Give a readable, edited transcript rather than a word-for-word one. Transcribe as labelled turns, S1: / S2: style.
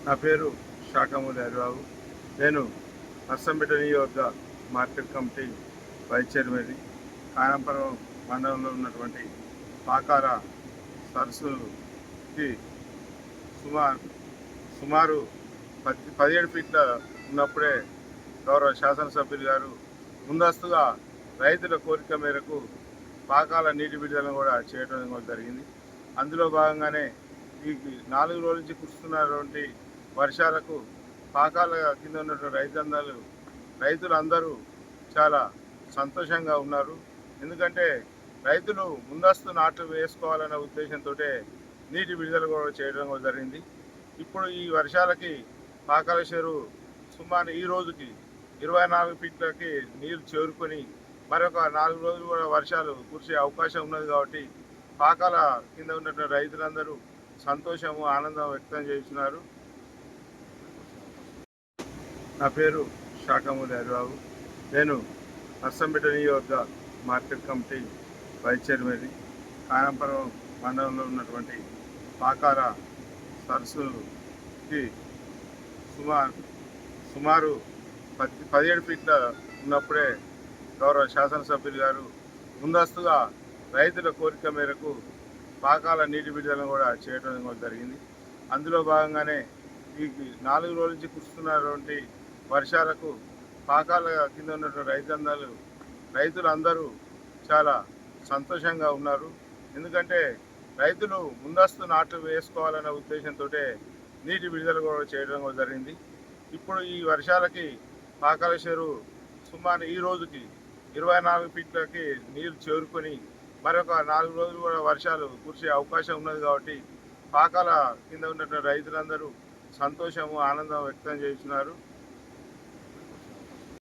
S1: నా పేరు శాఖమూరి హరిబాబు. నేను నర్సంపేట నియోజక మార్కెట్ కమిటీ వైస్ చైర్మన్. కాయంపురం మండలంలో ఉన్నటువంటి పాకాల సరస్సుకి సుమారు సుమారు 17 ఫీట్ల ఉన్నప్పుడే గౌరవ శాసనసభ్యులు గారు ముందస్తుగా రైతుల కోరిక మేరకు పాకాల నీటి విడుదలను కూడా చేయడం కూడా జరిగింది. అందులో భాగంగానే ఈ 4 రోజుల నుంచి కురుస్తున్నటువంటి వర్షాలకు పాకాల కింద ఉన్నటువంటి రైతులందరూ చాలా సంతోషంగా ఉన్నారు. ఎందుకంటే రైతులు ముందస్తు నాట్లు వేసుకోవాలనే ఉద్దేశంతో నీటి విడుదల కూడా చేయడం కూడా జరిగింది. ఇప్పుడు ఈ వర్షాలకి పాకాల చెరువు సుమారు ఈ రోజుకి 24 ఫీట్లకి నీరు చేరుకొని మరొక 4 రోజులు కూడా వర్షాలు కురిసే అవకాశం ఉన్నది. కాబట్టి పాకాల కింద ఉన్నటువంటి రైతులందరూ సంతోషము ఆనందం వ్యక్తం చేస్తున్నారు. నా పేరు శాఖమూరి హరిబాబు. నేను నర్సంపేట నియోజక మార్కెట్ కమిటీ వైస్ చైర్మన్. కాయంపురం మండలంలో ఉన్నటువంటి పాకాల సరస్సుకి సుమారు 17 ఫీట్ల ఉన్నప్పుడే గౌరవ శాసనసభ్యులు గారు ముందస్తుగా రైతుల కోరిక మేరకు పాకాల నీటి విడుదలను కూడా చేయడం కూడా జరిగింది. అందులో భాగంగానే ఈ 4 రోజుల నుంచి కురుస్తున్నటువంటి వర్షాలకు పాకాల కింద ఉన్నటువంటి రైతులందరూ చాలా సంతోషంగా ఉన్నారు. ఎందుకంటే రైతులు ముందస్తు నాట్లు వేసుకోవాలనే ఉద్దేశంతో నీటి విడుదల కూడా చేయడం కూడా జరిగింది. ఇప్పుడు ఈ వర్షాలకి పాకాల చెరువు సుమారు ఈ రోజుకి 24 ఫీట్లకి నీరు చేరుకొని మరొక 4 రోజులు కూడా వర్షాలు కురిసే అవకాశం ఉన్నది. కాబట్టి పాకాల కింద ఉన్నటువంటి రైతులందరూ సంతోషము ఆనందం వ్యక్తం చేస్తున్నారు.